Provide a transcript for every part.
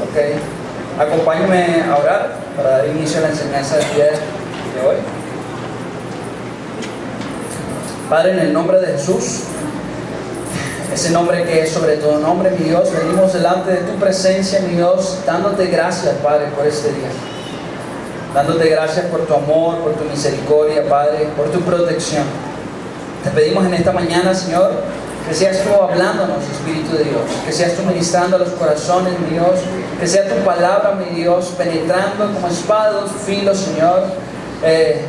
Ok. Acompáñenme a orar para dar inicio a la enseñanza del día de hoy. Padre, en el nombre de Jesús, ese nombre que es sobre todo nombre, mi Dios, venimos delante de tu presencia, mi Dios, dándote gracias, Padre, por este día. Dándote gracias por tu amor, por tu misericordia, Padre, por tu protección. Te pedimos en esta mañana, Señor, que seas tú hablándonos, Espíritu de Dios, que seas tú ministrando a los corazones, mi Dios, que sea tu palabra, mi Dios, penetrando como espada de dos filos, Señor,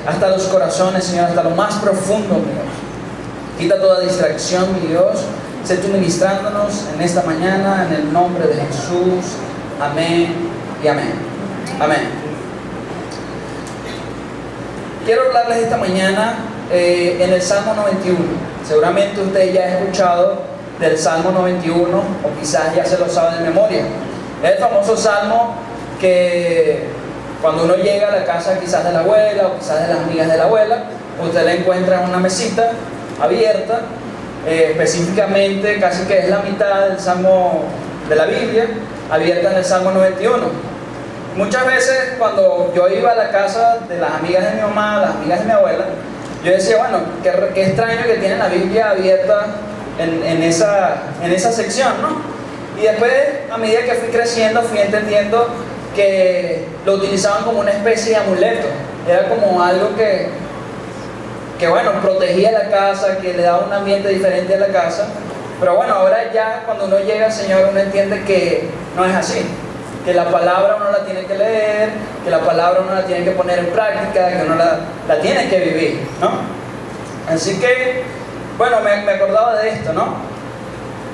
hasta los corazones, Señor, hasta lo más profundo, mi Dios. Quita toda distracción, mi Dios, sé tú ministrándonos en esta mañana, en el nombre de Jesús. Amén y amén. Amén. Quiero hablarles esta mañana en el Salmo 91. Seguramente usted ya ha escuchado del Salmo 91 o quizás ya se lo sabe de memoria. Es el famoso salmo que cuando uno llega a la casa quizás de la abuela o quizás de las amigas de la abuela, usted la encuentra en una mesita abierta, específicamente casi que es la mitad del Salmo de la Biblia, abierta en el Salmo 91. Muchas veces cuando yo iba a la casa de las amigas de mi mamá, las amigas de mi abuela, yo decía, bueno, qué extraño que tienen la Biblia abierta en esa sección, ¿no? Y después, a medida que fui creciendo, fui entendiendo que lo utilizaban como una especie de amuleto. Era como algo que bueno, protegía la casa, que le daba un ambiente diferente a la casa. Pero bueno, ahora ya cuando uno llega al Señor, uno entiende que no es así. Que la palabra uno la tiene que leer, que la palabra uno la tiene que poner en práctica, que uno la tiene que vivir, ¿no? Así que, bueno, me acordaba de esto, ¿no?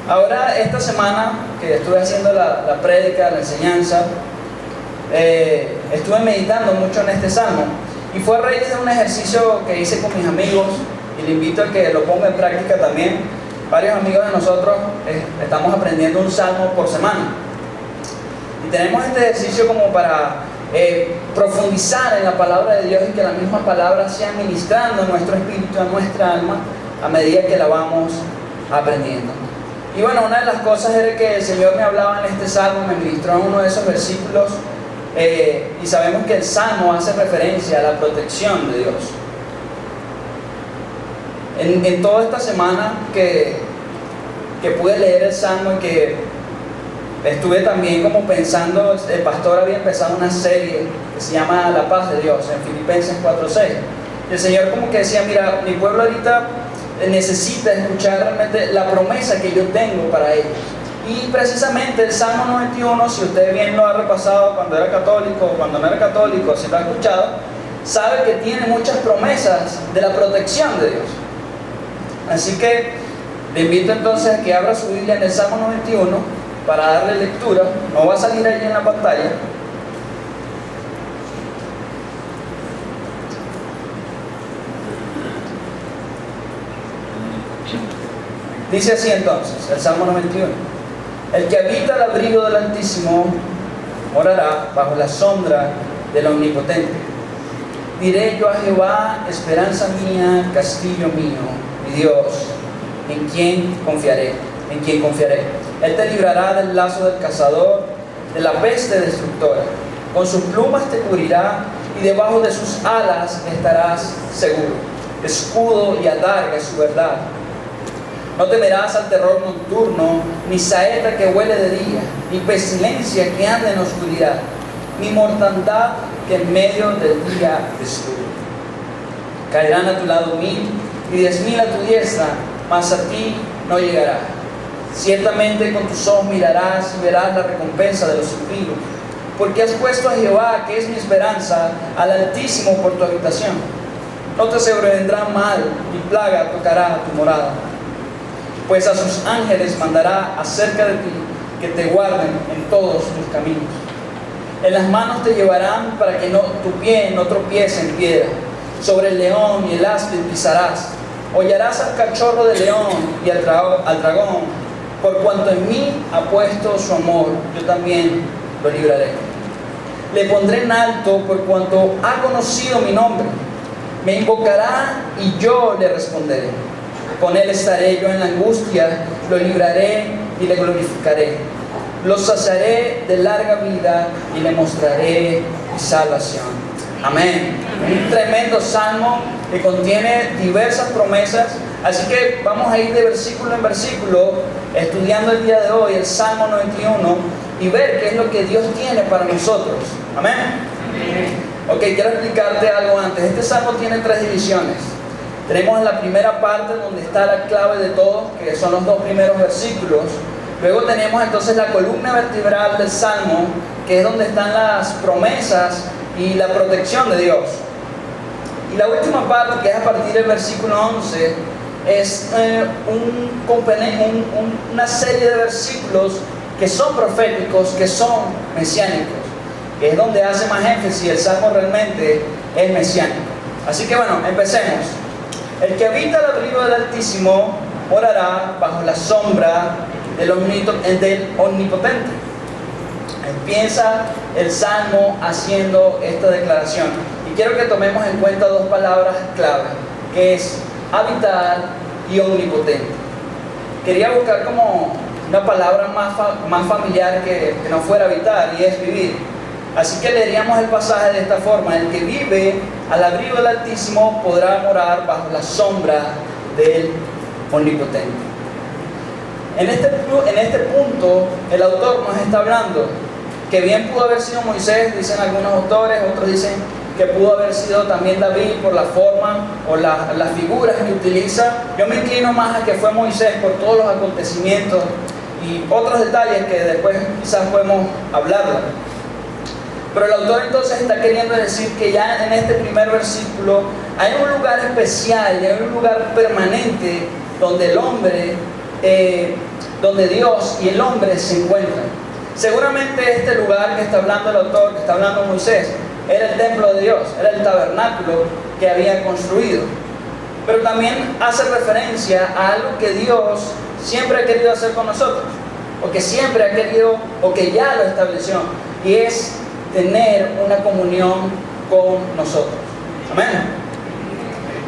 Ahora, esta semana que estuve haciendo la prédica, la enseñanza, estuve meditando mucho en este salmo. Y fue a raíz de un ejercicio que hice con mis amigos, y le invito a que lo ponga en práctica también. Varios amigos de nosotros estamos aprendiendo un salmo por semana. Y tenemos este ejercicio como para profundizar en la palabra de Dios y que la misma palabra sea ministrando a nuestro espíritu, a nuestra alma, a medida que la vamos aprendiendo. Y bueno, una de las cosas era que el Señor me hablaba en este salmo, me ministró en uno de esos versículos, y sabemos que el salmo hace referencia a la protección de Dios. En toda esta semana que pude leer el salmo y que estuve también como pensando, el pastor había empezado una serie que se llama La Paz de Dios en Filipenses 4:6. El Señor como que decía, mira, mi pueblo ahorita necesita escuchar realmente la promesa que yo tengo para ellos. Y precisamente el Salmo 91, si usted bien lo ha repasado cuando era católico o cuando no era católico, si lo ha escuchado, sabe que tiene muchas promesas de la protección de Dios. Así que le invito entonces a que abra su Biblia en el Salmo 91 para darle lectura. No va a salir ahí en la pantalla. Dice así entonces, el Salmo 91. El que habita al abrigo del Altísimo morará bajo la sombra del Omnipotente. Diré yo a Jehová, esperanza mía, castillo mío, mi Dios, en quien confiaré, en quien confiaré. Él te librará del lazo del cazador, de la peste destructora. Con sus plumas te cubrirá y debajo de sus alas estarás seguro. Escudo y adarga es su verdad. No temerás al terror nocturno, ni saeta que huele de día, ni pestilencia que ande en oscuridad, ni mortandad que en medio del día destruye. Caerán a tu lado 1000 y 10.000 a tu diestra, mas a ti no llegará. Ciertamente con tus ojos mirarás y verás la recompensa de los impíos, porque has puesto a Jehová, que es mi esperanza, al Altísimo por tu habitación. No te sobrevendrá mal, ni plaga tocará tu morada. Pues a sus ángeles mandará acerca de ti, que te guarden en todos tus caminos. En las manos te llevarán para que tu pie no tropiece en piedra. Sobre el león y el áspid pisarás. Hollarás al cachorro del león y al dragón. Por cuanto en mí ha puesto su amor, yo también lo libraré. Le pondré en alto por cuanto ha conocido mi nombre. Me invocará y yo le responderé. Con él estaré yo en la angustia, lo libraré y le glorificaré. Los saciaré de larga vida y le mostraré mi salvación. Amén. Un tremendo salmo que contiene diversas promesas. Así que vamos a ir de versículo en versículo estudiando el día de hoy el Salmo 91 y ver qué es lo que Dios tiene para nosotros. Amén. Ok, quiero explicarte algo antes. Este salmo tiene 3 divisiones. Tenemos la primera parte donde está la clave de todo, que son los 2 primeros versículos. Luego tenemos entonces la columna vertebral del salmo, que es donde están las promesas y la protección de Dios. Y la última parte, que es a partir del versículo 11, es una serie de versículos que son proféticos, que son mesiánicos, que es donde hace más énfasis. El salmo realmente es mesiánico. Así que bueno, empecemos. El que habita el abrigo del Altísimo morará bajo la sombra del Omnipotente. Empieza el salmo haciendo esta declaración. Y quiero que tomemos en cuenta 2 palabras clave, que es habitar y omnipotente. Quería buscar como una palabra más familiar que no fuera habitar, y es vivir. Así que leeríamos el pasaje de esta forma: el que vive al abrigo del Altísimo podrá morar bajo la sombra del Omnipotente. En este punto, el autor nos está hablando que bien pudo haber sido Moisés, dicen algunos autores, otros dicen que pudo haber sido también David por la forma o las figuras que utiliza. Yo me inclino más a que fue Moisés por todos los acontecimientos y otros detalles que después quizás podemos hablar. Pero el autor entonces está queriendo decir que ya en este primer versículo hay un lugar especial, hay un lugar permanente donde el hombre, donde Dios y el hombre se encuentran. Seguramente este lugar que está hablando el autor, que está hablando Moisés, era el templo de Dios, era el tabernáculo que había construido. Pero también hace referencia a algo que Dios siempre ha querido hacer con nosotros, o que siempre ha querido, o que ya lo estableció, y es tener una comunión con nosotros. Amén.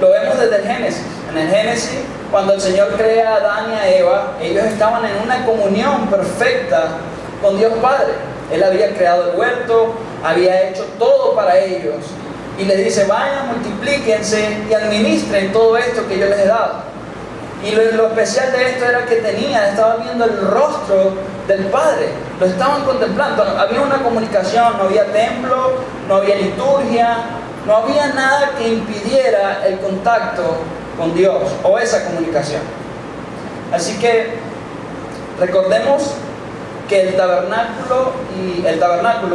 Lo vemos desde el Génesis. En el Génesis, cuando el Señor crea a Adán y a Eva, ellos estaban en una comunión perfecta con Dios Padre. Él había creado el huerto, había hecho todo para ellos, y les dice: vayan, multiplíquense y administren todo esto que yo les he dado. Y lo especial de esto era que estaba viendo el rostro del Padre, lo estaban contemplando. Había una comunicación, no había templo, no había liturgia, no había nada que impidiera el contacto con Dios o esa comunicación. Así que recordemos que el tabernáculo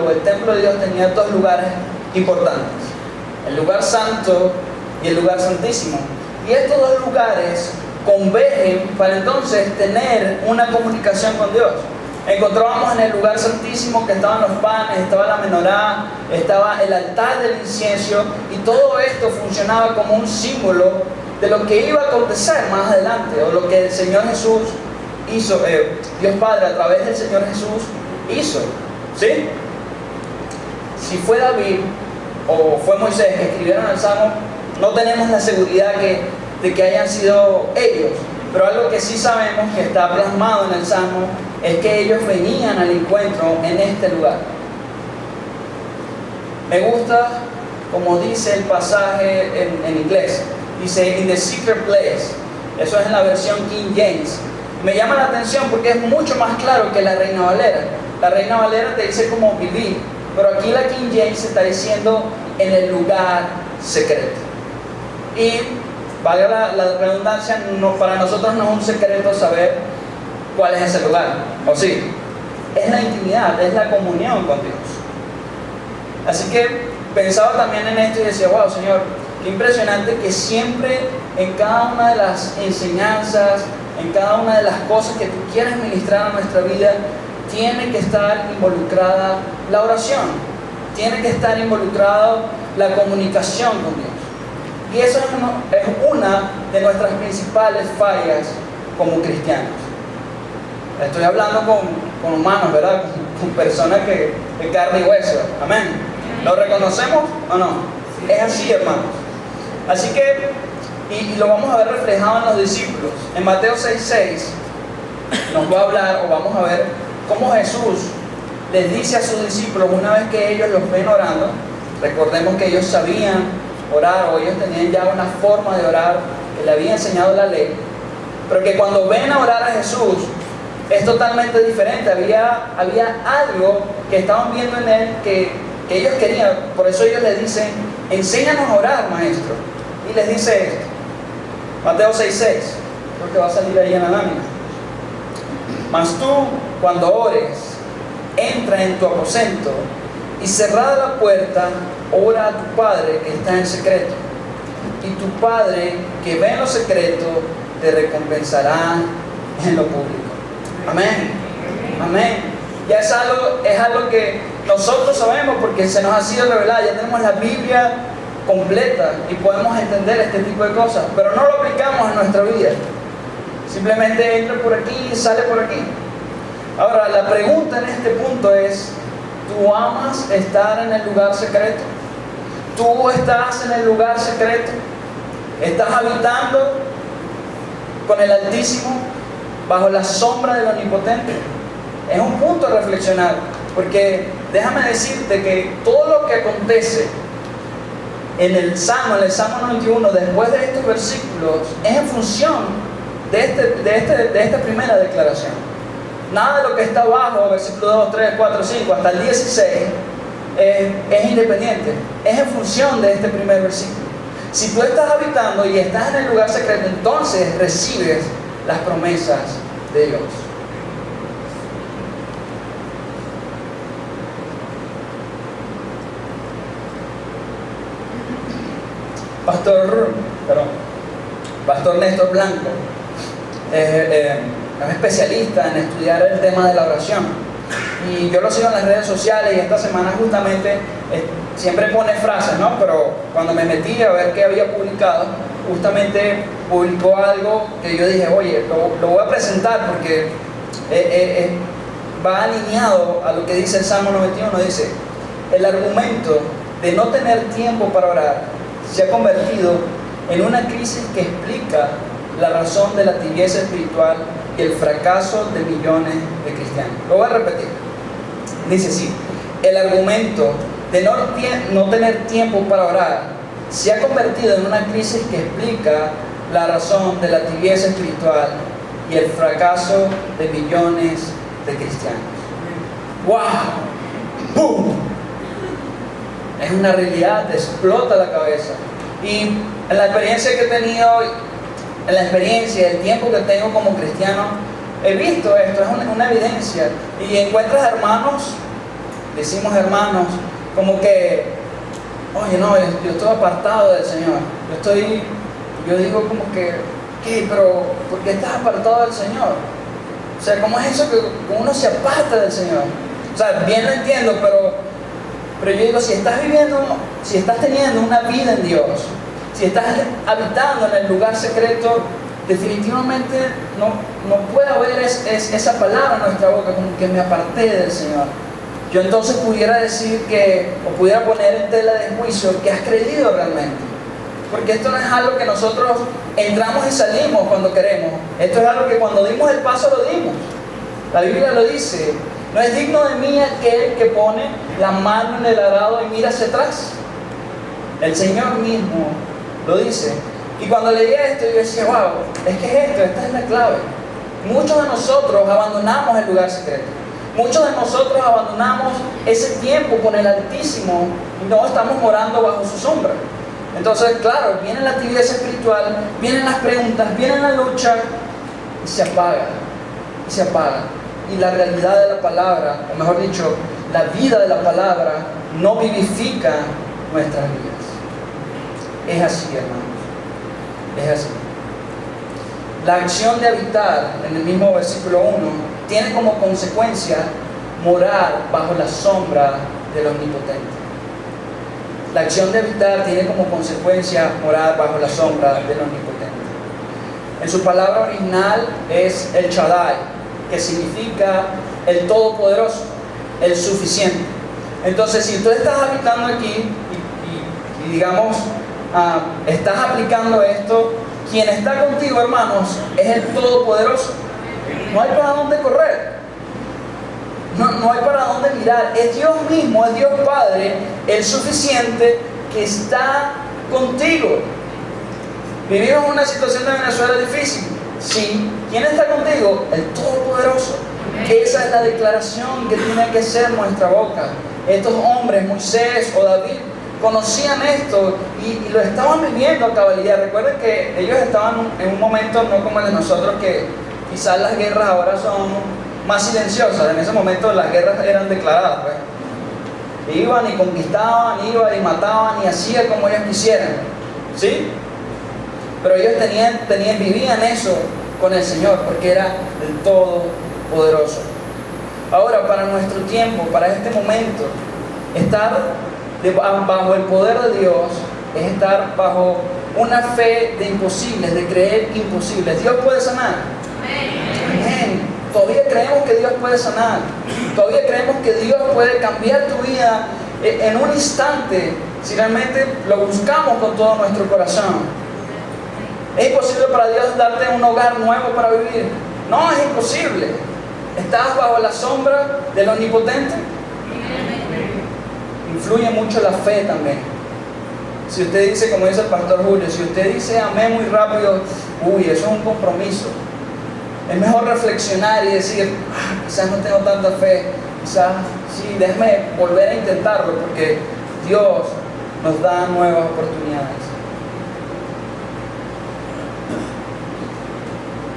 o el templo de Dios tenía 2 lugares importantes: el lugar santo y el lugar santísimo. Y estos 2 lugares convergen para entonces tener una comunicación con Dios. Encontrábamos en el lugar santísimo que estaban los panes, estaba la menorá, estaba el altar del incienso, y todo esto funcionaba como un símbolo de lo que iba a acontecer más adelante, o lo que el Señor Jesús hizo, Dios Padre a través del Señor Jesús hizo. ¿Sí? Si fue David o fue Moisés que escribieron el Salmo, no tenemos la seguridad de que hayan sido ellos, pero algo que sí sabemos que está plasmado en el Salmo es que ellos venían al encuentro en este lugar. Me gusta como dice el pasaje en inglés, dice in the secret place. Eso es en la versión King James. Me llama la atención porque es mucho más claro que la Reina Valera. La Reina Valera te dice como vivir, pero aquí la King James está diciendo en el lugar secreto. Y valga la redundancia, para nosotros no es un secreto saber cuál es ese lugar, ¿o sí? Es la intimidad, es la comunión con Dios. Así que pensaba también en esto y decía: wow, Señor, qué impresionante que siempre en cada una de las enseñanzas, en cada una de las cosas que tú quieres ministrar a nuestra vida, tiene que estar involucrada la oración, tiene que estar involucrada la comunicación con Dios. Y eso es una de nuestras principales fallas como cristianos. Estoy hablando con humanos, ¿verdad? Con personas de carne y hueso. Amén. ¿Lo reconocemos o no? Es así, hermanos. Así que, y lo vamos a ver reflejado en los discípulos. En Mateo 6:6 nos va a hablar, o vamos a ver cómo Jesús les dice a sus discípulos, una vez que ellos los ven orando, recordemos que ellos sabían orar, o ellos tenían ya una forma de orar que le había enseñado la ley, pero que cuando ven a orar a Jesús es totalmente diferente. Había algo que estaban viendo en él que ellos querían. Por eso ellos le dicen, enséñanos a orar, maestro. Y les dice esto, Mateo 6:6, creo que va a salir ahí en la lámina. Mas tú, cuando ores, entra en tu aposento y cerrada la puerta, ora a tu Padre que está en secreto. Y tu Padre que ve en lo secreto te recompensará en lo público. Amén. Amén. Ya es algo que nosotros sabemos porque se nos ha sido revelado. Ya tenemos la Biblia completa y podemos entender este tipo de cosas, pero no lo aplicamos en nuestra vida. Simplemente entra por aquí y sale por aquí. Ahora, la pregunta en este punto es, ¿tú amas estar en el lugar secreto? ¿Tú estás en el lugar secreto? ¿Estás habitando con el Altísimo bajo la sombra del Omnipotente? Es un punto a reflexionar, porque déjame decirte que todo lo que acontece en el Salmo 91, después de estos versículos, es en función de esta primera declaración. Nada de lo que está abajo, versículo 2, 3, 4, 5, hasta el 16, es independiente. Es en función de este primer versículo. Si tú estás habitando y estás en el lugar secreto, entonces recibes las promesas de Dios. Pastor Néstor Blanco es especialista en estudiar el tema de la oración, y yo lo sigo en las redes sociales, y esta semana justamente siempre pone frases, ¿no? Pero cuando me metí a ver qué había publicado, justamente publicó algo que yo dije, oye, lo voy a presentar porque va alineado a lo que dice el Salmo 91. Dice, el argumento de no tener tiempo para orar se ha convertido en una crisis que explica la razón de la tibieza espiritual y el fracaso de millones de cristianos. Lo voy a repetir. Dice así, el argumento de no tener tiempo para orar se ha convertido en una crisis que explica la razón de la tibieza espiritual y el fracaso de millones de cristianos. ¡Wow! ¡Bum! Es una realidad, te explota la cabeza. Y en la experiencia que he tenido, en la experiencia, el tiempo que tengo como cristiano, he visto esto, es una evidencia. Y encuentras hermanos, decimos hermanos, como que, oye, no, yo estoy apartado del Señor. Yo digo como que, ¿qué? Pero, ¿por qué estás apartado del Señor? O sea, ¿cómo es eso que uno se aparta del Señor? O sea, bien lo entiendo, pero yo digo, si estás teniendo una vida en Dios, si estás habitando en el lugar secreto, definitivamente no puede haber esa palabra en nuestra boca, como que me aparté del Señor. Yo entonces pudiera decir o pudiera poner en tela de juicio que has creído realmente. Porque esto no es algo que nosotros entramos y salimos cuando queremos. Esto es algo que cuando dimos el paso lo dimos. La Biblia lo dice. No es digno de mí aquel que pone la mano en el arado y mira hacia atrás. El Señor mismo lo dice. Y cuando leía esto yo decía, wow, es que esta es la clave. Muchos de nosotros abandonamos el lugar secreto. Muchos de nosotros abandonamos ese tiempo con el Altísimo y no estamos morando bajo su sombra. Entonces, claro, viene la tibieza espiritual, vienen las preguntas, viene la lucha y se apaga. Y se apaga. Y la realidad de la palabra, o mejor dicho, la vida de la palabra no vivifica nuestras vidas. Es así, hermanos. Es así. La acción de habitar, en el mismo versículo 1, tiene como consecuencia morar bajo la sombra del Omnipotente. La acción de habitar tiene como consecuencia morar bajo la sombra del Omnipotente. En su palabra original es el Shaddai, que significa el Todopoderoso, el Suficiente. Entonces, si tú estás habitando aquí y digamos, estás aplicando esto, quien está contigo, hermanos, es el Todopoderoso. No hay para dónde correr. No hay para dónde mirar. Es Dios mismo, es Dios Padre, el suficiente, que está contigo. Vivimos una situación de Venezuela difícil. Sí. ¿Quién está contigo? El Todopoderoso. Esa es la declaración que tiene que ser nuestra boca. Estos hombres, Moisés o David, conocían esto y lo estaban viviendo a cabalidad. Recuerden que ellos estaban en un momento no como el de nosotros, que quizás las guerras ahora son más silenciosas. En ese momento las guerras eran declaradas, pues. Iban y conquistaban, iban y mataban y hacían como ellos quisieran, ¿sí? Pero ellos vivían eso con el Señor, porque era el Todopoderoso. Ahora, para nuestro tiempo, para este momento, estar bajo el poder de Dios es estar bajo una fe de imposibles, de creer imposibles. ¿Dios puede sanar? Amén. Todavía creemos que Dios puede sanar. Todavía creemos que Dios puede cambiar tu vida en un instante si realmente lo buscamos con todo nuestro corazón. ¿Es imposible para Dios darte un hogar nuevo para vivir? No, es imposible. ¿Estás bajo la sombra del Omnipotente? Influye mucho la fe también. Si usted dice, como dice el pastor Julio, si usted dice amén muy rápido, eso es un compromiso. Es mejor reflexionar y decir, quizás no tengo tanta fe, quizás sí, déjame volver a intentarlo, porque Dios nos da nuevas oportunidades.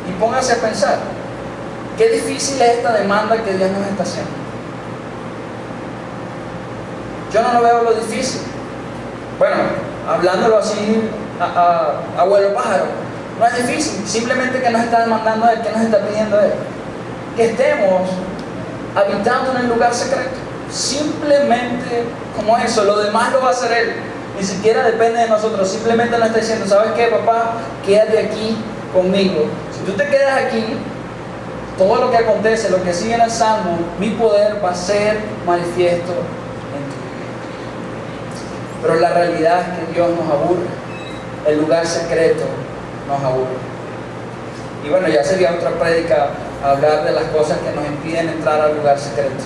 Y póngase a pensar, qué difícil es esta demanda que Dios nos está haciendo. Yo no lo veo lo difícil. Bueno, hablándolo así a vuelo pájaro, no es difícil, simplemente que nos está demandando Él, que nos está pidiendo Él. Que estemos habitando en el lugar secreto. Simplemente como eso, lo demás lo va a hacer Él. Ni siquiera depende de nosotros, simplemente nos está diciendo, ¿sabes qué, papá? Quédate aquí conmigo. Si tú te quedas aquí, todo lo que acontece, lo que sigue en el Salmo, mi poder va a ser manifiesto en tu vida. Pero la realidad es que Dios nos aburre. El lugar secreto nos aburre. Y bueno, ya sería otra prédica hablar de las cosas que nos impiden entrar al lugar secreto.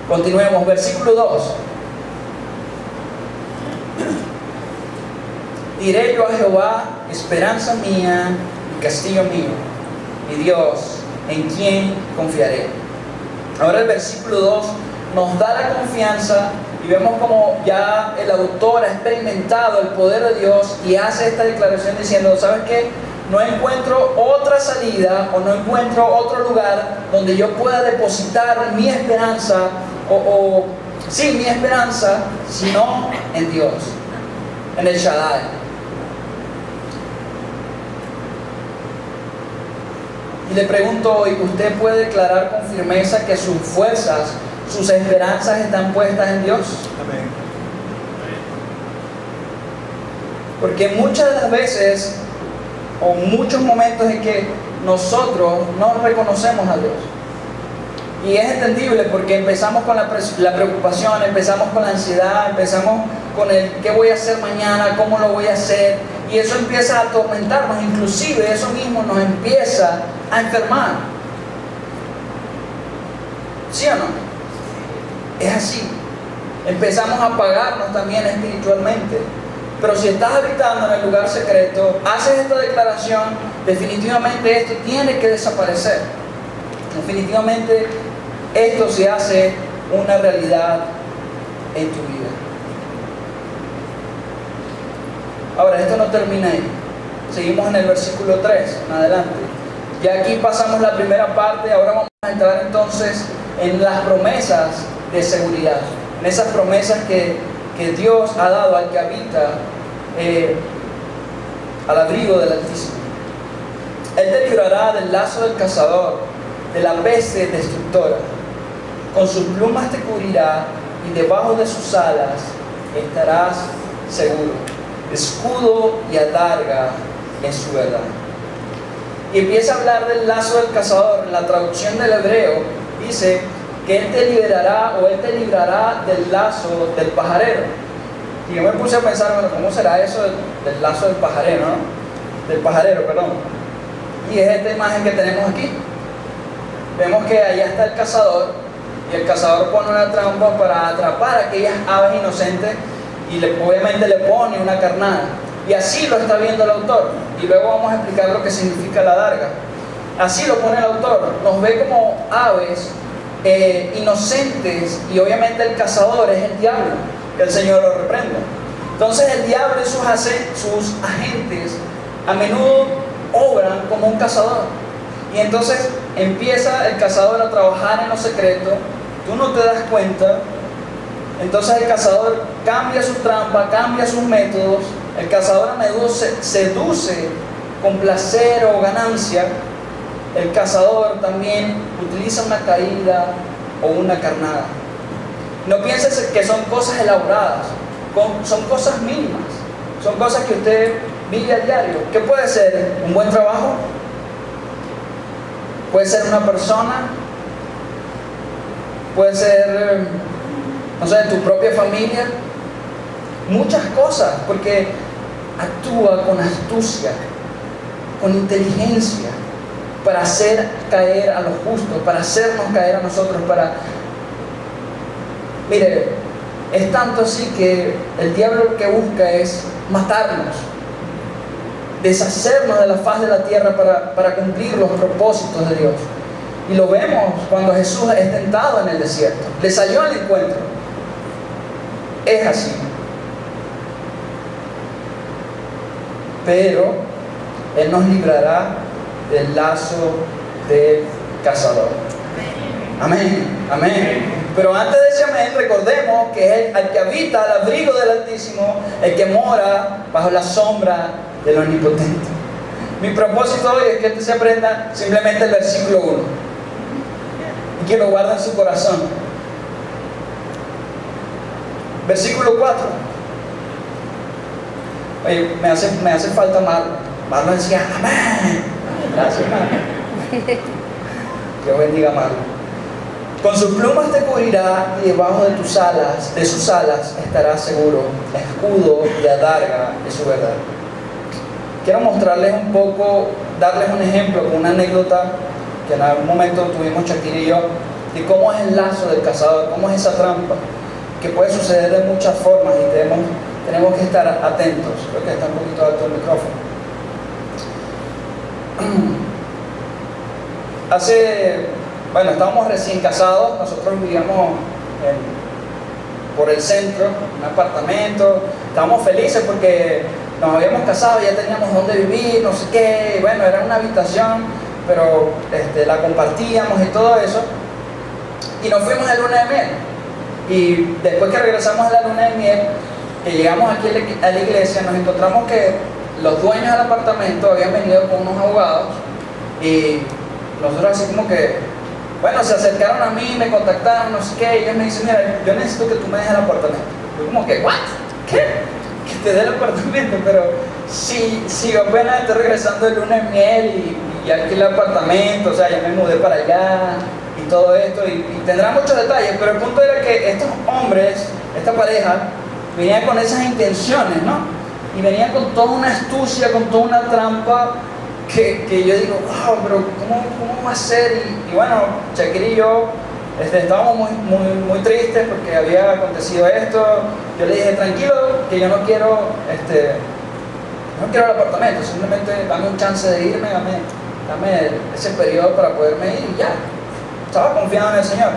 Continuemos, versículo 2. Diré yo a Jehová, esperanza mía y castillo mío, mi Dios, en quien confiaré. Ahora el versículo 2 nos da la confianza y vemos como ya el autor ha experimentado el poder de Dios y hace esta declaración diciendo, ¿sabes qué? No encuentro otra salida o no encuentro otro lugar donde yo pueda depositar mi esperanza mi esperanza, sino en Dios, en el Shaddai. Y le pregunto hoy, ¿usted puede declarar con firmeza que sus fuerzas, sus esperanzas están puestas en Dios? Amén. Porque muchas de las veces, o muchos momentos en que nosotros no reconocemos a Dios. Y es entendible porque empezamos con la preocupación, empezamos con la ansiedad, empezamos con el qué voy a hacer mañana, cómo lo voy a hacer. Y eso empieza a atormentarnos, inclusive eso mismo nos empieza a enfermar. ¿Sí o no? Es así. Empezamos a apagarnos también espiritualmente. Pero si estás habitando en el lugar secreto, haces esta declaración, definitivamente esto tiene que desaparecer. Definitivamente esto se hace una realidad en tu vida. Ahora, esto no termina ahí. Seguimos en el versículo 3, en adelante. Ya aquí pasamos la primera parte, ahora vamos a entrar entonces en las promesas de seguridad. En esas promesas que Dios ha dado al que habita al abrigo del Altísimo. Él te librará del lazo del cazador, de la peste destructora. Con sus plumas te cubrirá y debajo de sus alas estarás seguro. Escudo y adarga es su verdad. Y empieza a hablar del lazo del cazador. En la traducción del hebreo dice que Él te liberará o Él te librará del lazo del pajarero. Y yo me puse a pensar, bueno, ¿cómo será eso del lazo del pajarero, no? Del pajarero, perdón. Y es esta imagen que tenemos aquí. Vemos que allá está el cazador y el cazador pone una trampa para atrapar a aquellas aves inocentes y obviamente le pone una carnada. Y así lo está viendo el autor. Y luego vamos a explicar lo que significa la adarga. Así lo pone el autor. Nos ve como aves inocentes, y obviamente el cazador es el diablo, que el Señor lo reprenda. Entonces el diablo y sus agentes a menudo obran como un cazador. Y entonces empieza el cazador a trabajar en lo secreto, tú no te das cuenta. Entonces el cazador cambia su trampa, cambia sus métodos. El cazador a menudo seduce con placer o ganancia. El cazador también utiliza una caída o una carnada. No pienses que son cosas elaboradas, son cosas mínimas, son cosas que usted vive a diario. ¿Qué puede ser? ¿Un buen trabajo? Puede ser una persona, puede ser, no sé, tu propia familia. Muchas cosas, porque actúa con astucia, con inteligencia, para hacer caer a los justos, para hacernos caer a nosotros, Mire, es tanto así que el diablo lo que busca es matarnos, deshacernos de la faz de la tierra para cumplir los propósitos de Dios. Y lo vemos cuando Jesús es tentado en el desierto. Le salió al encuentro. Es así. Pero Él nos librará del lazo del cazador. Amén, amén. Pero antes de ese amén, recordemos que es el que habita al abrigo del Altísimo, el que mora bajo la sombra del Omnipotente. Mi propósito hoy es que usted se aprenda simplemente el versículo 1 y que lo guarde en su corazón. Versículo 4. Oye, me hace falta Marlon. Marlon decía, amén. Gracias, Marlon. Dios bendiga a Marlon. Con sus plumas te cubrirá, y debajo de sus alas estarás seguro. Escudo y adarga de su verdad. Quiero mostrarles un poco, darles un ejemplo con una anécdota que en algún momento tuvimos Shakira y yo, de cómo es el lazo del cazador, cómo es esa trampa, que puede suceder de muchas formas y tenemos que estar atentos. Creo que está un poquito alto el micrófono. Estábamos recién casados, nosotros vivíamos por el centro, en un apartamento, estábamos felices porque nos habíamos casado, ya teníamos dónde vivir, no sé qué, bueno, era una habitación, pero la compartíamos y todo eso, y nos fuimos de luna de miel. Y después que regresamos a la luna de miel, que llegamos aquí a la iglesia, nos encontramos que los dueños del apartamento habían venido con unos abogados, y nosotros así como que, bueno, se acercaron a mí, me contactaron, no sé qué, y ellos me dicen, mira, yo necesito que tú me dejes el apartamento. Yo como que, ¿what? ¿Qué? Que te dé el apartamento, pero si apenas estoy regresando de luna de miel y alquilé el apartamento, o sea, ya me mudé para allá y todo esto, y tendrá muchos detalles, pero el punto era que estos hombres, esta pareja, venían con esas intenciones, ¿no? Y venían con toda una astucia, con toda una trampa, que yo digo, wow, pero ¿cómo va a ser? Y bueno, Shakira y yo estábamos muy tristes porque había acontecido esto. Yo le dije, tranquilo, que yo no quiero el apartamento, simplemente dame un chance de irme, dame ese periodo para poderme ir y ya. Estaba confiado en el Señor.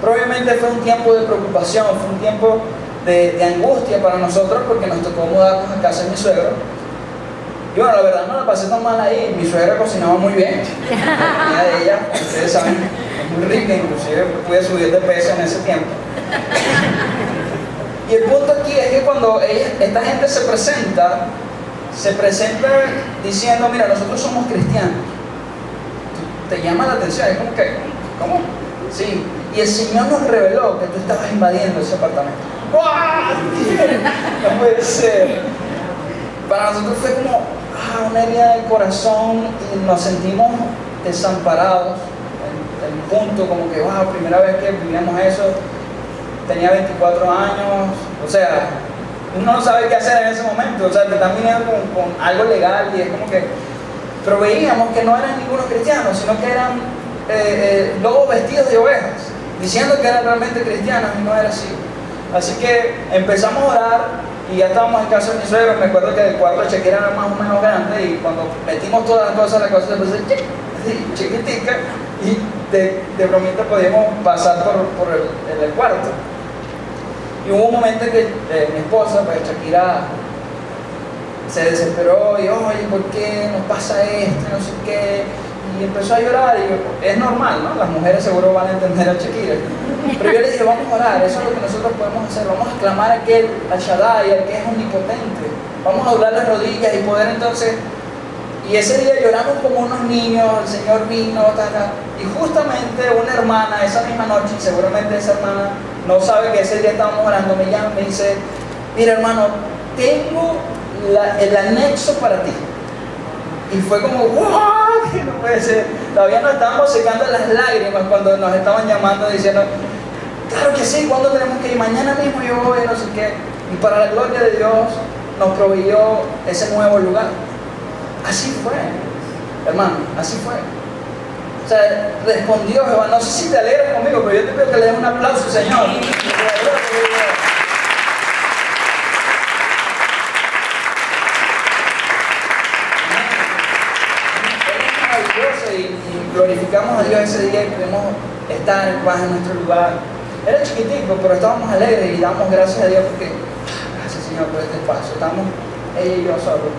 Pero obviamente fue un tiempo de preocupación, fue un tiempo de angustia para nosotros porque nos tocó mudarnos a casa de mi suegro. Y bueno, la verdad no la pasé tan mal ahí. Mi suegra cocinaba muy bien. La comida de ella, ustedes saben, es muy rica, inclusive pude subir de peso en ese tiempo. Y el punto aquí es que cuando esta gente se presenta diciendo, mira, nosotros somos cristianos. Te llama la atención, es como que, ¿cómo? Sí. Y el Señor nos reveló que tú estabas invadiendo ese apartamento. ¡Wow! No puede ser. Para nosotros fue como una herida del corazón y nos sentimos desamparados en un punto como que, wow, primera vez que vivíamos eso, tenía 24 años, o sea, uno no sabe qué hacer en ese momento, o sea, te están viniendo con algo legal y es como que, pero veíamos que no eran ningunos cristianos, sino que eran lobos vestidos de ovejas. diciendo que eran realmente cristianos y no era así. Así que empezamos a orar y ya estábamos en casa de mi suegro. Me acuerdo que el cuarto de Shakira era más o menos grande y cuando metimos todas las cosas, la cosa se puso chiquitica y de bromita podíamos pasar por el cuarto. Y hubo un momento en que mi esposa, pues Shakira, se desesperó y oye, ¿por qué nos pasa esto? No sé qué. Y empezó a llorar y es normal, ¿no? Las mujeres seguro van a entender a Shakira. Pero yo le dije, vamos a orar, eso es lo que nosotros podemos hacer. Vamos a clamar a aquel, al Shaddai, al que es omnipotente. Vamos a doblar las rodillas y poder entonces... Y ese día lloramos como unos niños, el Señor vino, y justamente una hermana esa misma noche, y seguramente esa hermana no sabe que ese día estábamos orando, me llama y me dice, mira hermano, tengo el anexo para ti. Y fue como, ¡wow! Que no puede ser. Todavía nos estábamos secando las lágrimas cuando nos estaban llamando diciendo, claro que sí, ¿cuándo tenemos que ir? Mañana mismo yo voy, no sé qué. Y para la gloria de Dios nos proveyó ese nuevo lugar. Así fue, hermano, así fue. O sea, respondió Jehová. No sé si te alegras conmigo, pero yo te pido que le des un aplauso, Señor. Y glorificamos a Dios ese día y pudimos estar en paz en nuestro lugar. Era chiquitico, pero estábamos alegres y damos gracias a Dios porque, gracias Señor por este espacio. Estamos ella y yo solos.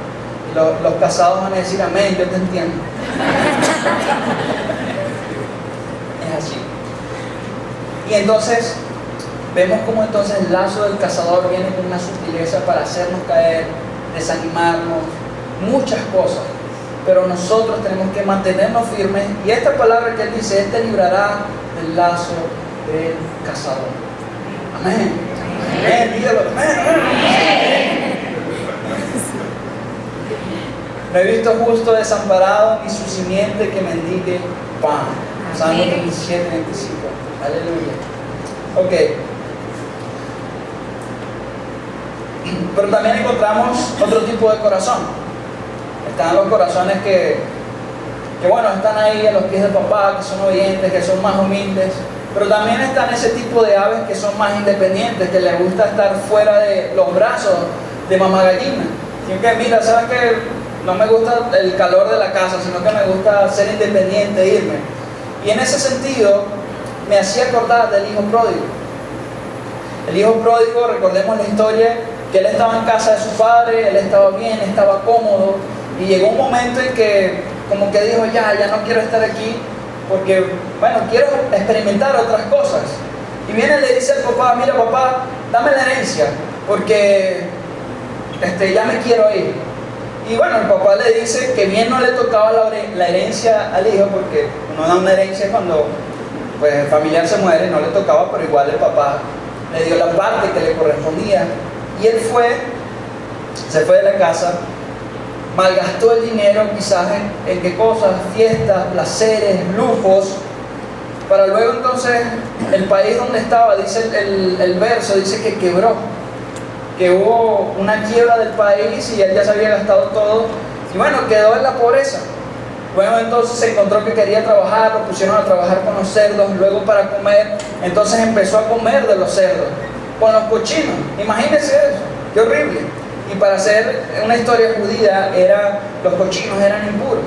Y los casados van a decir amén, yo te entiendo. Es así. Y entonces, vemos cómo entonces el lazo del cazador viene con una sutileza para hacernos caer, desanimarnos, muchas cosas. Pero nosotros tenemos que mantenernos firmes. Y esta palabra que él dice, él te librará del lazo del cazador. Amén. Amén. Dígalo. Amén. No he visto justo desamparado ni su simiente que mendigue pan. Salmo 37, 25. Aleluya. Ok. Pero también encontramos otro tipo de corazón. Están los corazones que bueno, están ahí a los pies del papá, que son obedientes, que son más humildes. Pero también están ese tipo de aves que son más independientes, que les gusta estar fuera de los brazos de mamá gallina. Y que mira, ¿sabes qué? No me gusta el calor de la casa, sino que me gusta ser independiente, irme. Y en ese sentido, me hacía acordar del hijo pródigo. El hijo pródigo, recordemos la historia, que él estaba en casa de su padre, él estaba bien, estaba cómodo. Y llegó un momento en que como que dijo, ya no quiero estar aquí porque, bueno, quiero experimentar otras cosas. Y viene y le dice al papá, mira papá, dame la herencia porque ya me quiero ir. Y bueno, el papá le dice que bien no le tocaba la herencia al hijo porque uno da una herencia cuando pues, el familiar se muere, no le tocaba, pero igual el papá le dio la parte que le correspondía. Y él se fue de la casa, malgastó el dinero quizás en qué cosas, fiestas, placeres, lujos, para luego entonces el país donde estaba, dice el verso, dice que quebró, que hubo una quiebra del país y él ya se había gastado todo y bueno, quedó en la pobreza. Luego entonces se encontró que quería trabajar, lo pusieron a trabajar con los cerdos, luego para comer, entonces empezó a comer de los cerdos, con los cochinos. Imagínense eso, qué horrible. Y para hacer una historia judía, los cochinos eran impuros.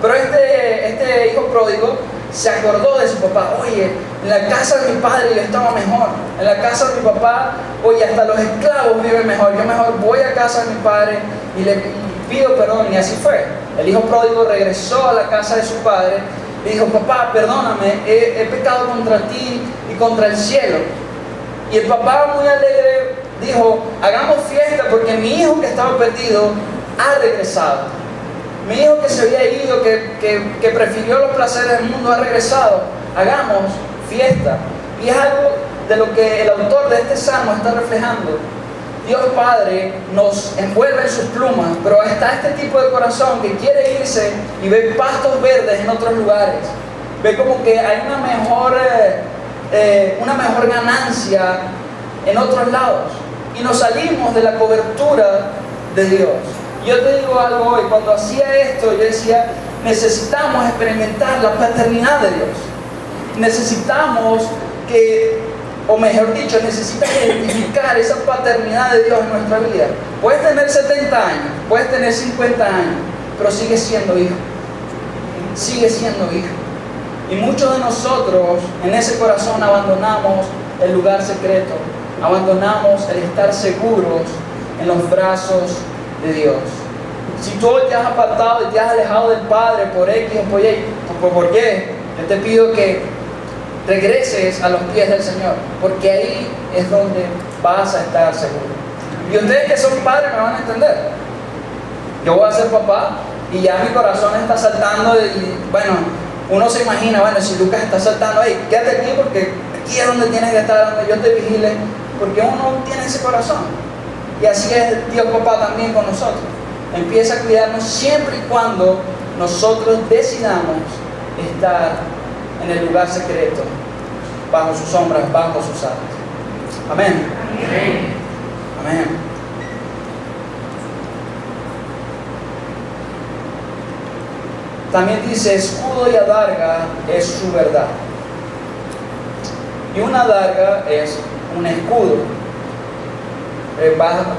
Pero este hijo pródigo se acordó de su papá. Oye, en la casa de mi padre yo estaba mejor. En la casa de mi papá, oye, hasta los esclavos viven mejor. Yo mejor voy a casa de mi padre y le pido perdón. Y así fue. El hijo pródigo regresó a la casa de su padre y dijo, papá, perdóname, he pecado contra ti y contra el cielo. Y el papá muy alegre dijo, hagamos fiesta porque mi hijo que estaba perdido ha regresado. Mi hijo que se había ido, que prefirió los placeres del mundo, ha regresado. Hagamos fiesta. Y es algo de lo que el autor de este salmo está reflejando. Dios Padre nos envuelve en sus plumas, pero está este tipo de corazón que quiere irse y ve pastos verdes en otros lugares. Ve como que hay una mejor ganancia en otros lados. Y nos salimos de la cobertura de Dios. Yo te digo algo hoy, cuando hacía esto, yo decía, necesitamos experimentar la paternidad de Dios. Necesitamos o mejor dicho, necesitas identificar esa paternidad de Dios en nuestra vida. Puedes tener 70 años, puedes tener 50 años, pero sigues siendo hijo. Sigues siendo hijo. Y muchos de nosotros en ese corazón abandonamos el lugar secreto, abandonamos el estar seguros en los brazos de Dios. Si tú hoy te has apartado y te has alejado del Padre por X o por Y, yo te pido que regreses a los pies del Señor, porque ahí es donde vas a estar seguro. Y ustedes que son padres me van a entender. Yo voy a ser papá y ya mi corazón está saltando y bueno, uno se imagina, bueno, si Lucas está saltando, hey, quédate aquí porque aquí es donde tienes que estar, donde yo te vigile, porque uno tiene ese corazón. Y así es Dios papá también con nosotros. Empieza a cuidarnos siempre y cuando nosotros decidamos estar en el lugar secreto, bajo sus sombras, bajo sus alas. Amén. Amén. Amén. También dice, escudo y adarga es su verdad. Y una adarga es un escudo.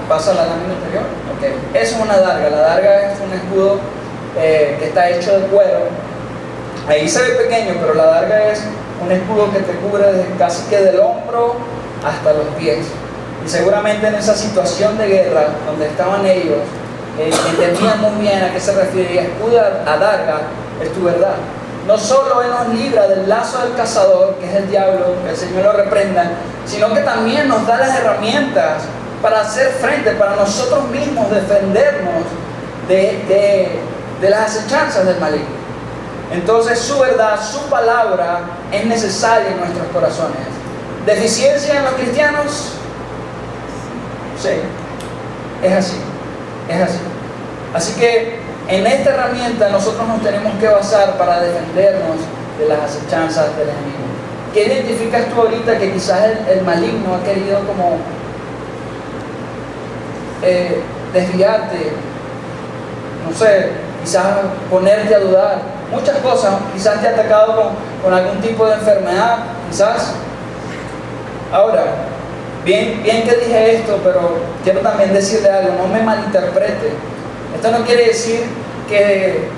¿Pasa la lámina anterior? Okay. Eso es una adarga. La adarga es un escudo que está hecho de cuero. Ahí se ve pequeño, pero la adarga es un escudo que te cubre desde casi que del hombro hasta los pies. Y seguramente en esa situación de guerra donde estaban ellos, entendían muy bien a qué se refería. Escudo, adarga, es tu verdad. No solo Él nos libra del lazo del cazador, que es el diablo, que el Señor lo reprenda, sino que también nos da las herramientas para hacer frente, para nosotros mismos defendernos de las acechanzas del maligno. Entonces su verdad, su palabra es necesaria en nuestros corazones. ¿Deficiencia en los cristianos? Sí, es así, es así. Así que en esta herramienta nosotros nos tenemos que basar para defendernos de las acechanzas del enemigo. ¿Qué identificas tú ahorita que quizás el maligno ha querido como desviarte? No sé, quizás ponerte a dudar. Muchas cosas, quizás te ha atacado con algún tipo de enfermedad, quizás. Ahora, bien que dije esto, pero quiero también decirle algo, no me malinterprete. Esto no quiere decir que,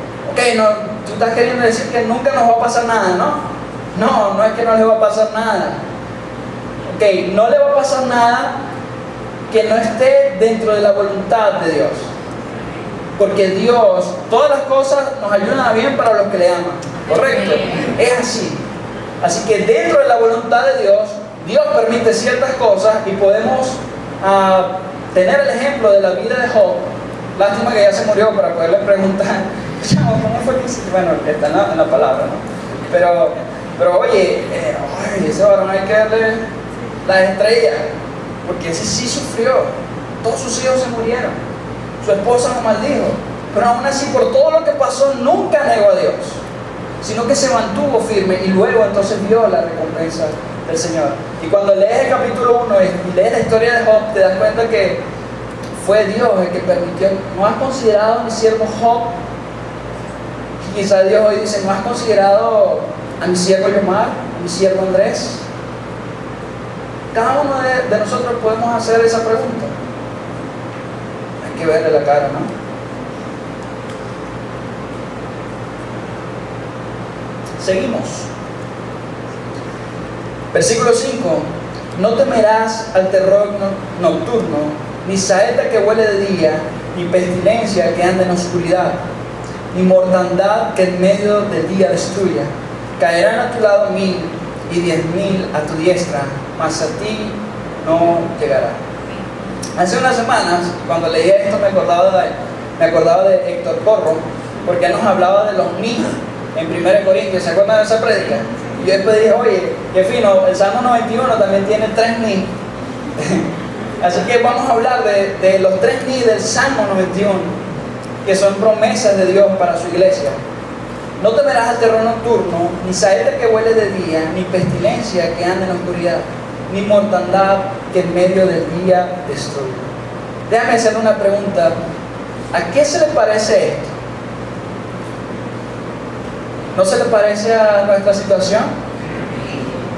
no, tú estás queriendo decir que nunca nos va a pasar nada, ¿no? No es que no le va a pasar nada. No le va a pasar nada que no esté dentro de la voluntad de Dios. Porque Dios, todas las cosas nos ayudan a bien para los que le aman. ¿Correcto? Es así. Así que dentro de la voluntad de Dios, Dios permite ciertas cosas y podemos tener el ejemplo de la vida de Job. Lástima que ya se murió para poderle preguntar, ¿cómo fue que hiciste? Bueno, está en la palabra, ¿no? Pero oye, ese varón hay que darle las estrellas, porque ese sí sufrió. Todos sus hijos se murieron. Su esposa lo maldijo, pero aún así por todo lo que pasó nunca negó a Dios, sino que se mantuvo firme y luego entonces vio la recompensa del Señor. Y cuando lees el capítulo 1 y lees la historia de Job, te das cuenta que fue Dios el que permitió. ¿No has considerado a mi siervo Job? Y quizás Dios hoy dice, ¿no has considerado a mi siervo Yomar, a mi siervo Andrés? Cada uno de nosotros podemos hacer esa pregunta. Que verle la cara, ¿no? Seguimos. Versículo 5. No temerás al terror nocturno, ni saeta que huele de día, ni pestilencia que ande en oscuridad, ni mortandad que en medio del día destruya. Caerán a tu lado 1000 y 10,000 a tu diestra, mas a ti no llegará. Hace unas semanas, cuando leía esto, me acordaba de Héctor Porro, porque él nos hablaba de los 1000 en 1 Corintios. ¿Se acuerdan de esa prédica? Y yo después dije, oye, qué fino, el Salmo 91 también tiene 3,000. Así que vamos a hablar de los 3,000 del Salmo 91, que son promesas de Dios para su iglesia. No temerás al terror nocturno, ni saeta que huele de día, ni pestilencia que ande en la oscuridad, ni mortandad que en medio del día destruye. Déjame hacerle una pregunta. ¿A qué se le parece esto? ¿No se le parece a nuestra situación?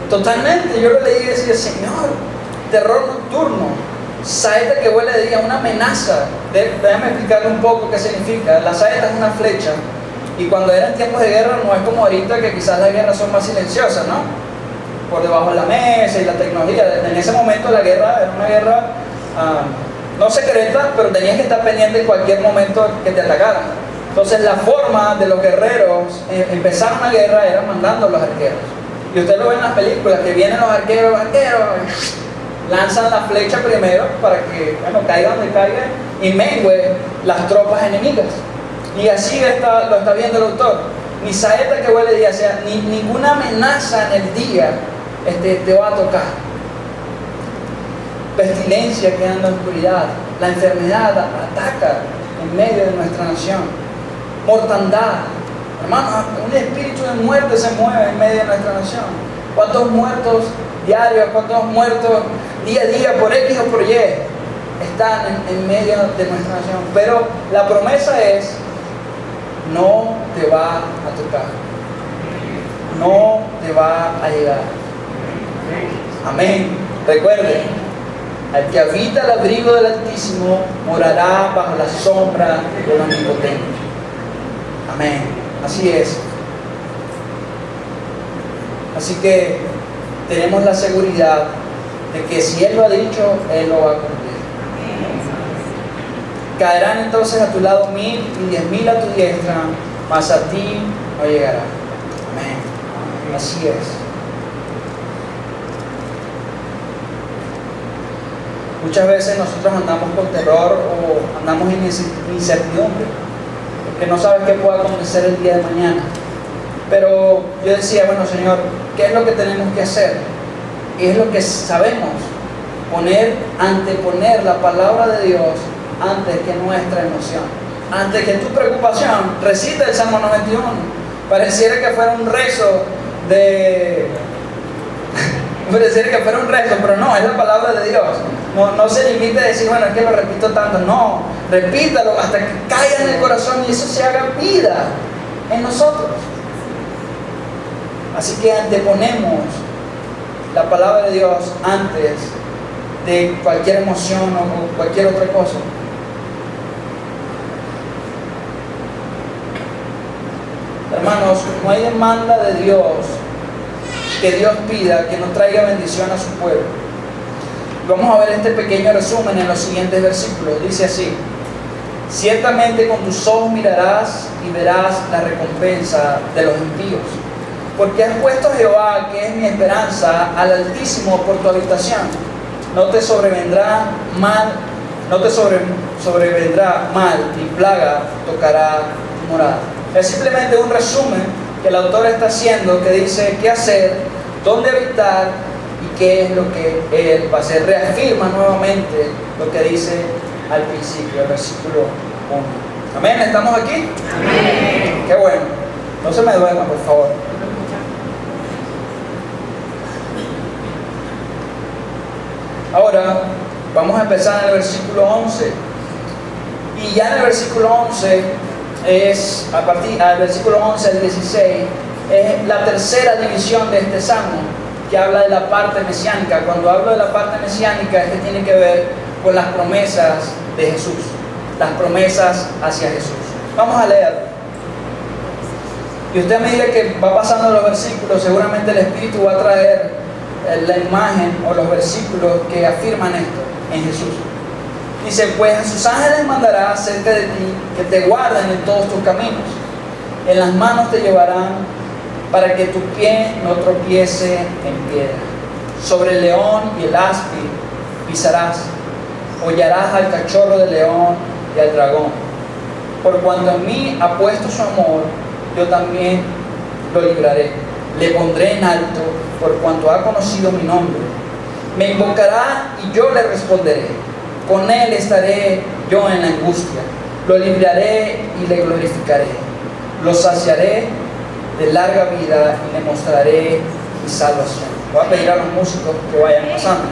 Totalmente, yo lo leí y decía, Señor, terror nocturno, saeta que huele de día, una amenaza. Déjame explicarle un poco qué significa. La saeta es una flecha, y cuando eran tiempos de guerra no es como ahorita que quizás las guerras son más silenciosas, ¿no? Por debajo de la mesa y la tecnología. En ese momento la guerra era una guerra no secreta, pero tenías que estar pendiente en cualquier momento que te atacaran. Entonces la forma de los guerreros empezar una guerra era mandando a los arqueros. Y usted lo ve en las películas, que vienen los arqueros, lanzan la flecha primero para que, bueno, caiga donde caiga y mengue las tropas enemigas. Y así lo está viendo el autor. Ni saeta que huele día, o sea, ninguna amenaza en el día te va a tocar. Pestilencia que anda en la oscuridad, la enfermedad ataca en medio de nuestra nación. Mortandad, hermano, un espíritu de muerte se mueve en medio de nuestra nación. ¿Cuántos muertos diarios, cuántos muertos día a día por X o por Y están en medio de nuestra nación? Pero la promesa es: no te va a tocar, no te va a llegar. Amén. Recuerde, al que habita el abrigo del Altísimo morará bajo la sombra del Omnipotente. Amén. Así es. Así que tenemos la seguridad de que si Él lo ha dicho, Él lo va a cumplir. Caerán entonces a tu lado 1000 y 10.000 a tu diestra, mas a ti no llegará. Amén. Así es. Muchas veces nosotros andamos con terror o andamos en incertidumbre, porque no sabes qué pueda acontecer el día de mañana. Pero yo decía, bueno, Señor, ¿qué es lo que tenemos que hacer? Y es lo que sabemos, anteponer la palabra de Dios antes que nuestra emoción, antes que tu preocupación. Recita el Salmo 91. Pareciera que fuera un rezo pareciera que fuera un rezo, pero no, es la palabra de Dios. No se limite a decir, bueno, es que lo repito tanto. No, repítalo hasta que caiga en el corazón y eso se haga vida en nosotros. Así que anteponemos la palabra de Dios antes de cualquier emoción o cualquier otra cosa. Hermanos, no hay demanda de Dios que Dios pida que no traiga bendición a su pueblo. Vamos a ver este pequeño resumen en los siguientes versículos. Dice así: ciertamente con tus ojos mirarás y verás la recompensa de los impíos, porque has puesto a Jehová, que es mi esperanza, al Altísimo por tu habitación. No te sobrevendrá mal, ni plaga tocará tu morada. Es simplemente un resumen que el autor está haciendo, que dice qué hacer, dónde habitar y qué es lo que él va a hacer. Reafirma nuevamente lo que dice al principio, el versículo 1. Amén, ¿estamos aquí? Amén. Qué bueno. No se me duerman, por favor. Ahora vamos a empezar en el versículo 11. Y ya en el versículo 11 es, a partir del versículo 11 al 16, es la tercera división de este salmo, que habla de la parte mesiánica. Cuando hablo de la parte mesiánica, es que tiene que ver con las promesas de Jesús, las promesas hacia Jesús. Vamos a leerlo. Y usted, a medida que va pasando los versículos, seguramente el Espíritu va a traer la imagen o los versículos que afirman esto en Jesús. Dice: pues a sus ángeles mandará acerca de ti, que te guarden en todos tus caminos. En las manos te llevarán, para que tu pie no tropiece en piedra. Sobre el león y el áspid pisarás. Hollarás al cachorro del león y al dragón. Por cuanto en mí ha puesto su amor, yo también lo libraré. Le pondré en alto, por cuanto ha conocido mi nombre. Me invocará y yo le responderé. Con él estaré yo en la angustia. Lo libraré y le glorificaré. Lo saciaré de larga vida y le mostraré mi salvación. Voy a pedir a los músicos que vayan pasando.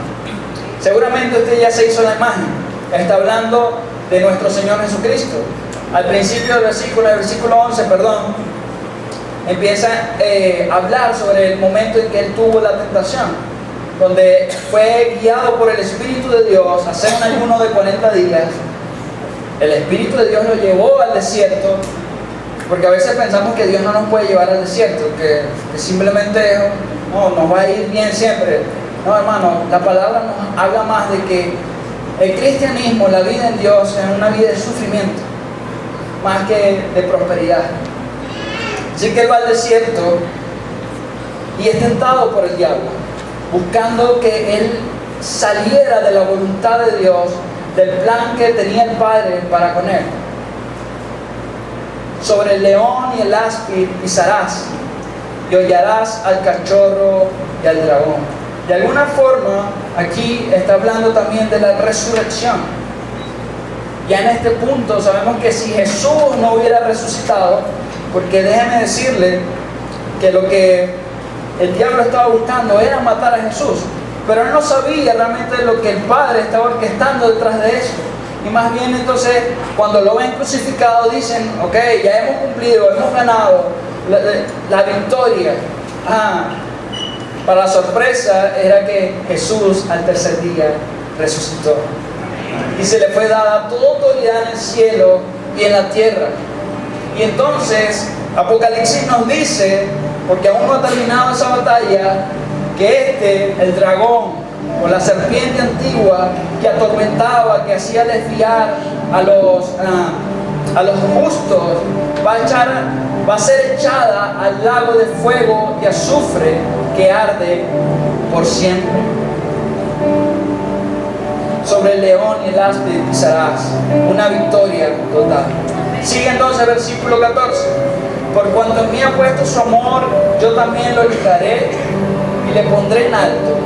Seguramente usted ya se hizo la imagen. Está hablando de nuestro Señor Jesucristo. Al principio del versículo 11, empieza a hablar sobre el momento en que él tuvo la tentación, donde fue guiado por el Espíritu de Dios a hacer un ayuno de 40 días. El Espíritu de Dios lo llevó al desierto, porque a veces pensamos que Dios no nos puede llevar al desierto, que simplemente no, nos va a ir bien siempre. No, hermano, la palabra nos habla más de que el cristianismo, la vida en Dios, es una vida de sufrimiento, más que de prosperidad. Así que él va al desierto y es tentado por el diablo, buscando que él saliera de la voluntad de Dios, del plan que tenía el Padre para con él. Sobre el león y el áspid pisarás, y hollarás al cachorro y al dragón. De alguna forma, aquí está hablando también de la resurrección. Ya en este punto sabemos que si Jesús no hubiera resucitado, porque déjeme decirle que lo que el diablo estaba buscando era matar a Jesús, pero él no sabía realmente lo que el Padre estaba orquestando detrás de eso. Y más bien entonces, cuando lo ven crucificado, dicen, ok, ya hemos cumplido, hemos ganado la victoria. Para la sorpresa era que Jesús al tercer día resucitó. Y se le fue dada toda autoridad en el cielo y en la tierra. Y entonces, Apocalipsis nos dice, porque aún no ha terminado esa batalla, que el dragón, o la serpiente antigua que atormentaba, que hacía desviar a los justos, va a ser echada al lago de fuego y azufre que arde por siempre. Sobre el león y el áspid pisarás, una victoria total. Sigue entonces versículo 14. Por cuanto en mí ha puesto su amor, yo también lo libraré y le pondré en alto,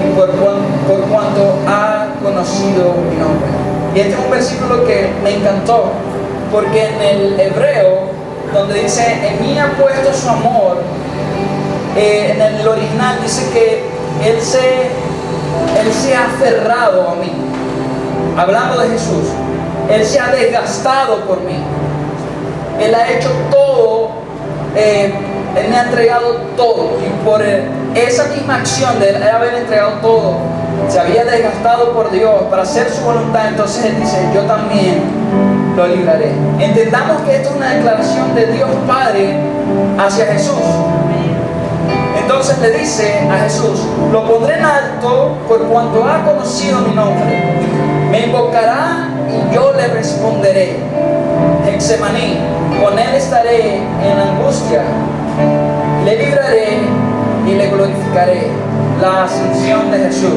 y por cuanto ha conocido mi nombre. Y este es un versículo que me encantó, porque en el hebreo, donde dice, en mí ha puesto su amor, en el original dice que Él se ha aferrado a mí. Hablando de Jesús, Él se ha desgastado por mí. Él ha hecho todo, Él me ha entregado todo. Y por esa misma acción de Él haber entregado todo, se había desgastado por Dios para hacer su voluntad. Entonces Él dice, yo también lo libraré. Entendamos que esto es una declaración de Dios Padre hacia Jesús. Entonces le dice a Jesús, lo pondré en alto por cuanto ha conocido mi nombre. Me invocará y yo le responderé. Hexemaní, con él estaré en angustia. Le libraré y le glorificaré. La ascensión de Jesús.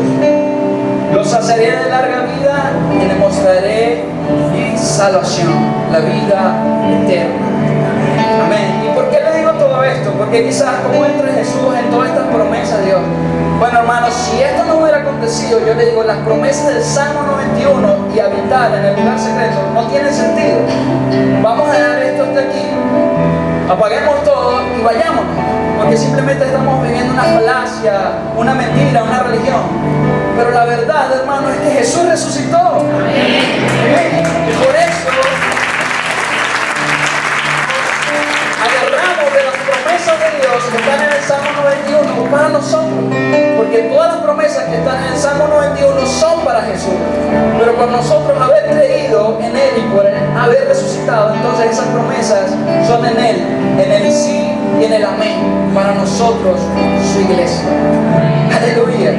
Lo saciaré de larga vida y le mostraré mi salvación, la vida eterna. Amén. ¿Y por qué le digo todo esto? Porque quizás como entra Jesús en todas estas promesas de Dios. Bueno, hermanos, si esto no hubiera acontecido, yo le digo, las promesas del Salmo 91 y habitar en el lugar secreto no tienen sentido. Vamos a dejar esto hasta aquí, apaguemos todo y vayámonos, porque simplemente estamos viviendo una falacia, una mentira, una religión. Pero la verdad, hermano, es que Jesús resucitó. Amén. Y por eso agarramos de las promesas de Dios que están en el Salmo 91 para nosotros, porque todas las promesas que están en el Salmo 91 son para Jesús, pero por nosotros haber creído en Él y por haber resucitado, entonces esas promesas son en Él, en el sí y en el amén, para nosotros, su iglesia. Aleluya.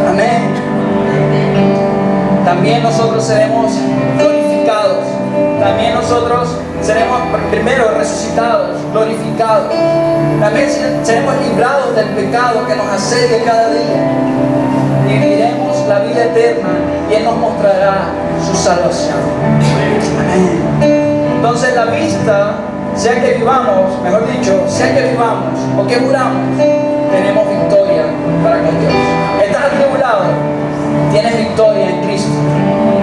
Amén. También nosotros seremos glorificados. También nosotros seremos primero resucitados, glorificados. También seremos librados del pecado que nos asedia cada día. Viviremos la vida eterna y Él nos mostrará su salvación. Amén. Entonces la vista, sea que vivamos, mejor dicho, sea que vivamos o que muramos, tenemos victoria para con Dios. ¿Estás atribulado? Tienes victoria en Cristo.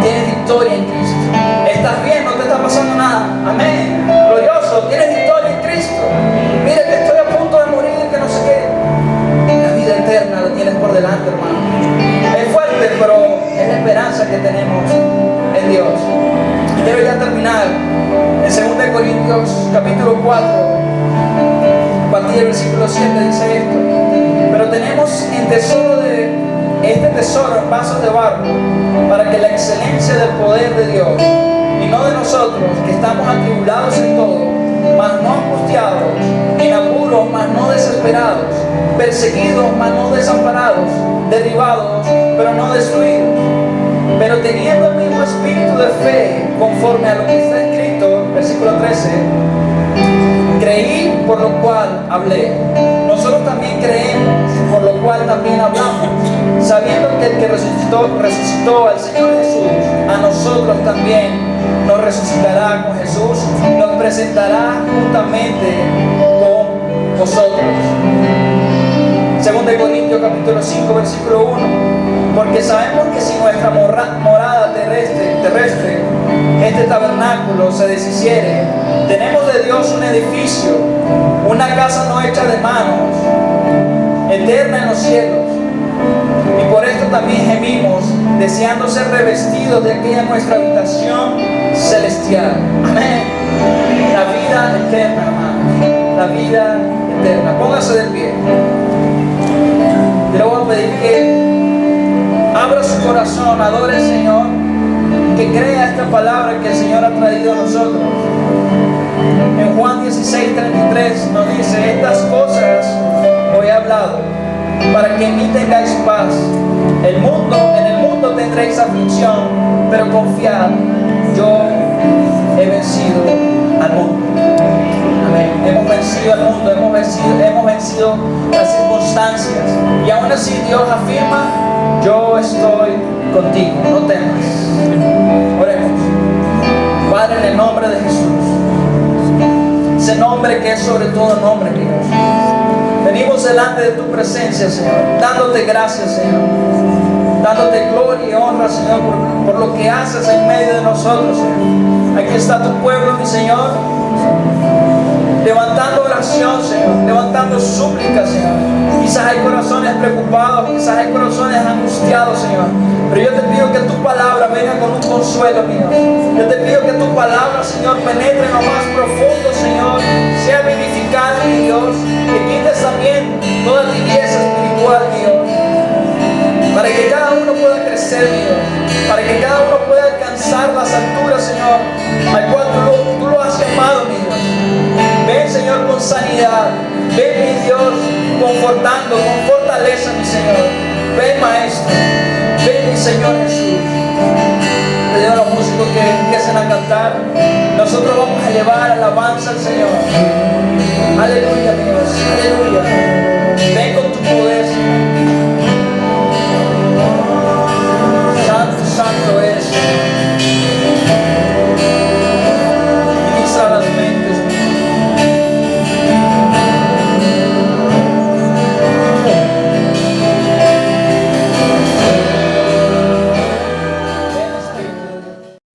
Tienes victoria en Cristo. ¿Estás bien? ¿No te está pasando nada? Amén. Glorioso. Tienes victoria en Cristo. Mira que estoy a punto de morir, que no sé qué. La vida eterna la tienes por delante, hermano. Es fuerte, pero es la esperanza que tenemos en Dios. Quiero ya terminar en 2 Corintios capítulo 4. A partir del versículo 7 dice esto: pero tenemos este tesoro en vasos de barro, para que la excelencia del poder de Dios, y no de nosotros, que estamos atribulados en todo, mas no angustiados, en apuros, mas no desesperados, perseguidos, mas no desamparados, derribados, pero no destruidos, pero teniendo el mismo espíritu de fe, conforme a lo que está escrito, versículo 13: creí, por lo cual hablé. Nosotros también creemos, por lo cual también hablamos, sabiendo que el que resucitó al Señor Jesús, a nosotros también nos resucitará con Jesús, nos presentará juntamente con vosotros. 2 Corintios capítulo 5, versículo 1: porque sabemos que si nuestra morada terrestre, este tabernáculo, se deshiciere, tenemos de Dios un edificio, una casa no hecha de manos, eterna en los cielos. Y por esto también gemimos, deseando ser revestidos de aquella nuestra habitación celestial. Amén. La vida eterna, hermanos. La vida eterna. Póngase de pie. Le voy a pedir que abra su corazón, adore al Señor, que crea esta palabra que el Señor ha traído a nosotros. En Juan 16:33 nos dice: estas cosas os he hablado, para que en mí tengáis paz. En el mundo tendréis aflicción, pero confiad, yo he vencido al mundo. Amén. Hemos vencido al mundo, hemos vencido las circunstancias, y aún así Dios afirma: yo estoy contigo, no temas. Oremos. Padre, en el nombre de Jesús, ese nombre que es sobre todo nombre, Dios, venimos delante de tu presencia, Señor, dándote gracias, Señor, dándote gloria y honra, Señor, por lo que haces en medio de nosotros, Señor. Aquí está tu pueblo, mi Señor, levantando oración, Señor, levantando súplicas, Señor. Quizás hay corazones preocupados, quizás hay corazones angustiados, Señor, pero yo te pido que tu palabra venga con un consuelo, mi Dios. Yo te pido que tu palabra, Señor, penetre en lo más profundo, Señor, sea vivificada, mi Dios, que quites también toda tibieza espiritual, mi Dios, para que cada uno pueda crecer, mi Dios, para que cada uno pueda alcanzar las alturas, Señor, al cual tú lo has llamado, mi Dios. Ven, Señor, con sanidad. Ven, mi Dios, confortando, con fortaleza, mi Señor. Ven, Maestro. Ven, mi Señor Jesús. Le digo a los músicos que empiecen a cantar. Nosotros vamos a llevar alabanza al Señor. Aleluya, Dios. Aleluya.